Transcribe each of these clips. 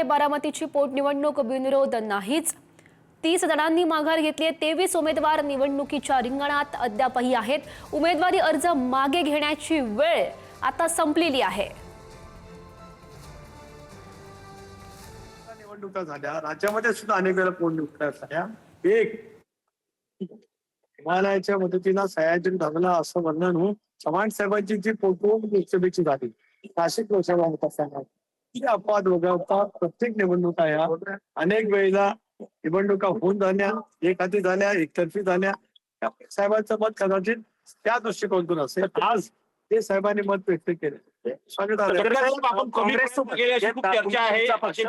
बारामतीची पोटनिवडणूक बिनविरोध नाहीच. 30 जणांनी माघार घेतली आहे. 23 उमेदवार निवडणुकीच्या रिंगणात अद्यापही आहेत. उमेदवारी अर्ज मागे घेण्याची वेळ आता संपलेली आहे. निवडणुका झाल्या, राज्यामध्ये सुद्धा अनेक वेळा पोटनिवडणुका झाल्या. एक हिमालयाच्या मदतीला सह्याद्री लागला असं वर्णन होऊन चव्हाण साहेबांची जी पोटनिवडणूक लोकसभेची झाली, नाशिक लोकसभा मतदारसंघात ही अपवाद वगळता प्रत्येक निवडणुका या अनेक वेळेला निवडणुका होऊन झाल्या, एकाती झाल्या, एकतर्फी झाल्या. साहेबांचं मत कदाचित त्या दृष्टिकोनातून असेल. आज ते साहेबांनी मत व्यक्त केले. आपण काँग्रेस सोबत गेली अशी खूप चर्चा आहे.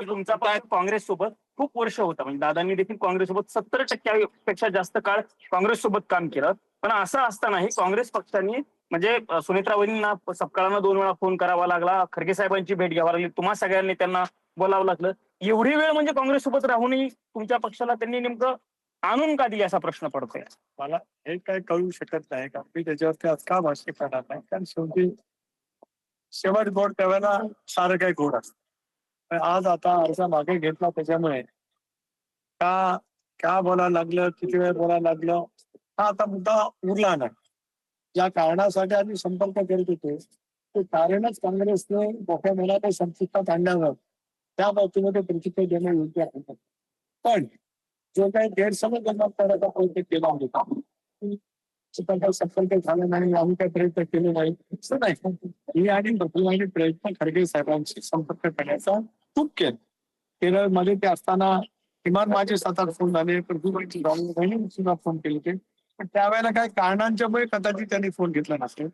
तुमचा पक्ष काँग्रेस सोबत खूप वर्ष होता, म्हणजे दादांनी देखील काँग्रेस सोबत 70% पेक्षा जास्त काळ काँग्रेस सोबत काम केलं. पण असं असतानाही काँग्रेस पक्षाने म्हणजे सुनेत्रा वहिनींना सपकाळांना 2 वेळा फोन करावा लागला, खरगे साहेबांची भेट घ्यावी लागली, तुम्हा सगळ्यांनी त्यांना बोलावं लागलं. एवढी वेळ म्हणजे काँग्रेस सोबत राहूनही तुमच्या पक्षाला त्यांनी नेमकं आणून का दिली असा प्रश्न पडतोय. मला हे काय कळू शकत नाही का मी त्याच्यावरती आज का भाष्य करणार नाही, कारण शेवटी शेवट गोड तेव्हा सारं काही गोड असतं. पण आज आता अर्ज मागे घेतला त्याच्यामुळे का का बोलायला लागलं, किती वेळ बोलायला लागलं हा आता मुद्दा उरला नाही. ज्या कारणासाठी आम्ही संपर्क करत होतो ते कारणच काँग्रेसने मोठ्या मनाने संपुष्टात आणल्यावर त्या बाबतीमध्ये प्रतिक्रिया देणं योग्य आहे. पण जो काही गैरसमज निर्माण करायचा प्रयत्न केला होता, काही संपर्क झाला नाही, आम्ही काही प्रयत्न केले नाही असं नाही. मी आणि बदलवानी प्रयत्न खडगे साहेबांशी संपर्क करण्याचा खूप केला. केरळमध्ये ते असताना किमान माझे 7-8 फोन झाले, पृथ्वीबाईंची सुद्धा फोन केले होते. पण त्यावेळेला काही कारणांच्यामुळे कदाचित त्यांनी फोन घेतला नसेल,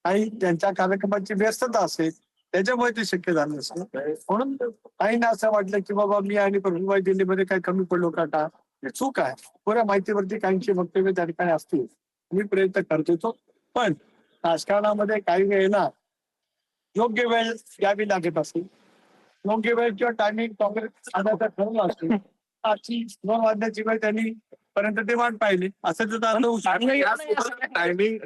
काही त्यांच्या कार्यक्रमाची व्यस्तता असेल त्याच्यामुळे ते शक्य झालं नसेल. म्हणून काहींना असं वाटलं की बाबा मी आणि प्रभुबाई दिल्लीमध्ये काही कमी पडलो का, चूक आहे. पुऱ्या माहितीवरती काहींची वक्तव्य त्या ठिकाणी असतील, मी प्रयत्न करतो. पण राजकारणामध्ये काही वेळेला योग्य वेळ द्यावी लागत असेल, योग्य वेळ किंवा टायमिंग काँग्रेस आणायचा ठरवलं असेल, आजची 2 वाजण्याची वेळ त्यांनी पर्यंत ते वाट पाहिली असं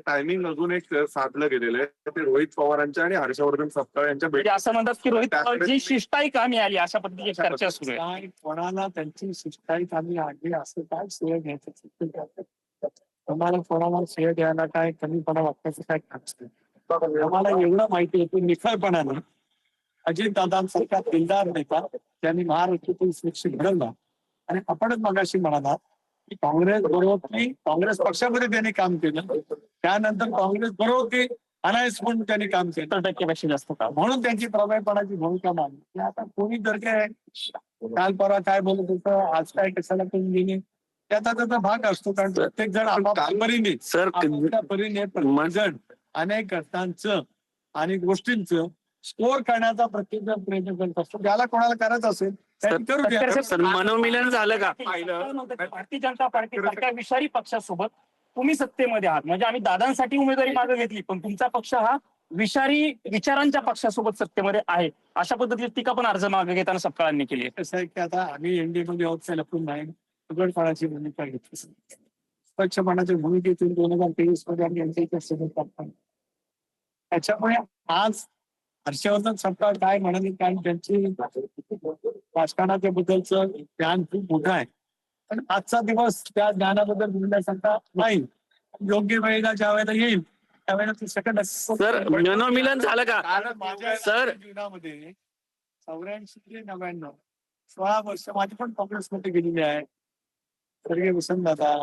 टायमिंग अजून एक साधलं गेलेलं आहे ते रोहित पवारांच्या आणि हर्षवर्धन सपकाळ यांच्या म्हणजे असं म्हणतात की रोहित पवारची शिष्टाई कामी आली अशा पद्धतीची चर्चा सुरू आहे. कोणाला त्यांची शिष्टाई कामी आली असं काय श्रेय घ्यायचं, तुम्हाला कोणाला श्रेय द्यायला काय कमीपणा वाटण्याचं काय काम. आम्हाला एवढं माहिती येते निखळपणाने अजितदादांसारखा दिलदार नेता त्यांनी महाराष्ट्रातील सुरक्षित घडवला. आणि आपणच मगाशी म्हणाला की काँग्रेस पक्षामध्ये त्यांनी काम केलं, त्यानंतर काँग्रेस बरोबर अनायस म्हणून त्यांनी काम केलं 70% जास्त काळ, म्हणून त्यांची प्रभावीपणाची भूमिका मानली. आता कोणी जर काय काल परवा काय बोलत होतं, आज काय कशाला करून गेली त्याचा त्याचा भाग असतो. कारण प्रत्येक जण आपापल्या परीने प्रत्येक अनेक घटनांचं आणि गोष्टींचं स्कोर करण्याचा प्रत्येक जण प्रयत्न करत असतो. ज्याला कोणाला करायचं असेल मनोमिलन झालं का? भारतीय जनता पार्टी सारख्या विषारी पक्षासोबत तुम्ही सत्तेमध्ये आहात, म्हणजे आम्ही दादांसाठी उमेदवारी मागे घेतली पण तुमचा पक्ष हा विषारी विचारांच्या पक्षासोबत सत्तेमध्ये आहे अशा पद्धतीची टीका पण अर्ज मागे घेताना सपकाळांनी केली आहे. कसं आहे की आता आम्ही एनडीए मध्ये आहोत लपून नाही, उघडपणाची भूमिका घेतली, स्वच्छपणाच्या भूमिकेतून 2023 मध्ये आम्ही यांच्या सोबत करतो. त्याच्यामुळे आज हर्षवर्धन सपकाळ काय म्हणाले, कारण त्यांची राजकारणाच्या बद्दलचं ज्ञान खूप मोठं आहे. पण आजचा दिवस त्या ज्ञानाबद्दल बोलण्यासारखा नाही. योग्य वेळेला ज्या वेळेला येईल त्यावेळेला ते सेकंड. सर मनोमिलन झालं का? माझ्या सर जीवनामध्ये 84 ते 99 16 वर्ष माझी पण काँग्रेसमध्ये गेलेली आहे. स्वर्गीय वसंतदादा,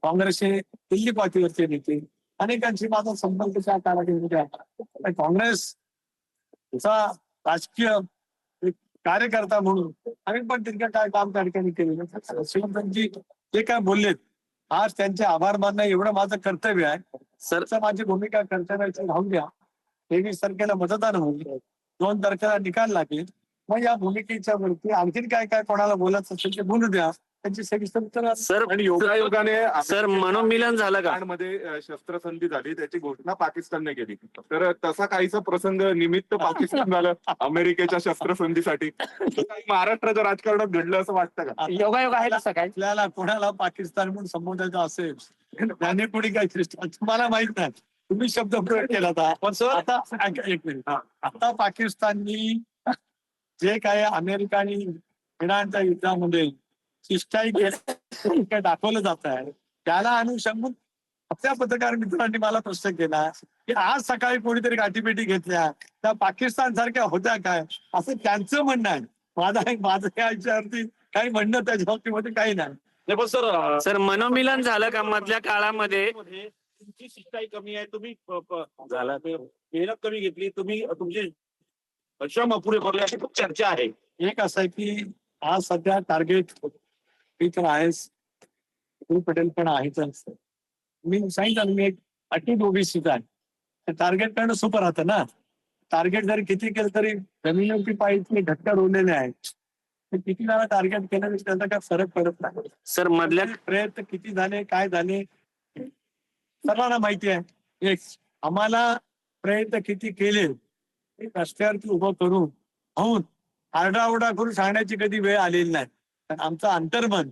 काँग्रेसचे दिल्ली पातळीवरचे नेते अनेकांशी माझा संपर्क त्या काळामध्ये आहे. काँग्रेसचा राजकीय कार्यकर्ता म्हणून आम्ही पण तितकं काय काम त्या ठिकाणी केलेलं. शिवसेनेजी जे काय बोललेत आज त्यांचे आभार मानणं एवढं माझं कर्तव्य आहे. सर माझी भूमिका कर्तव्याची राहून द्या. 23 तारखेला मतदान होईल, 2 तारखेला निकाल लागेल, मग या भूमिकेच्या वरती आणखीन काय काय कोणाला बोलायचं असेल ते बोलू द्या. त्यांची सविस्तर. सर आणि योगायोगाने सर मनोमिलन झालं का? मध्ये शस्त्रसंधी झाली त्याची घोषणा पाकिस्तानने केली, तर तसा काहीसा प्रसंग निमित्त पाकिस्तान झालं अमेरिकेच्या शस्त्रसंधीसाठी. महाराष्ट्राच्या राजकारणात घडलं असं वाटतं का? योगायोग आहे तसं काय? आपल्याला कोणाला पाकिस्तान म्हणून संबोधायचं असेल त्याने कोणी काय तुम्हाला माहित नाही. तुम्ही शब्द प्रयोग केला होता. पण सर आता एक मिनिट. आता पाकिस्ताननी जे काय अमेरिका आणि इराणच्या युद्धामध्ये शिष्टाई केली काय दाखवलं जात आहे, त्याला अनुषंगून आपल्या पत्रकार मित्रांनी मला प्रश्न केला की आज सकाळी कोणीतरी गाठीपेटी घेतल्या त्या पाकिस्तान सारख्या होत्या काय, असं त्यांचं म्हणणं आहे. माझं या विषयावरती काही म्हणणं त्याच्या बाबतीमध्ये काही नाही. नाही पण सर सर मनोमिलन झालं का मधल्या काळामध्ये? तुमची शिष्टाई कमी आहे, तुम्ही झाला मेहनत कमी घेतली, तुम्ही तुमचे श्रम अपुरे भरले अशी खूप चर्चा आहे. एक असं आहे की आज सध्या टार्गेट मी तर आहेच, पटेल पण आहेच. मी सांगितलं मी एक अटीट ओबीसीचा आहे. टार्गेट करणं सोपं राहतं ना. टार्गेट जरी किती केलं तरी जमिनीवरती पाहिजे घट्ट रोवलेले आहेत. किती वेळा टार्गेट केलं त्याचा काय फरक पडत नाही. सर मधल्या प्रयत्न किती झाले काय झाले सर्वांना माहिती आहे. एक आम्हाला प्रयत्न किती केले रस्त्यावरती उभं करून होऊन आरडाओरडा करून सांगण्याची कधी वेळ आलेली नाही. पण आमचं अंतर्मन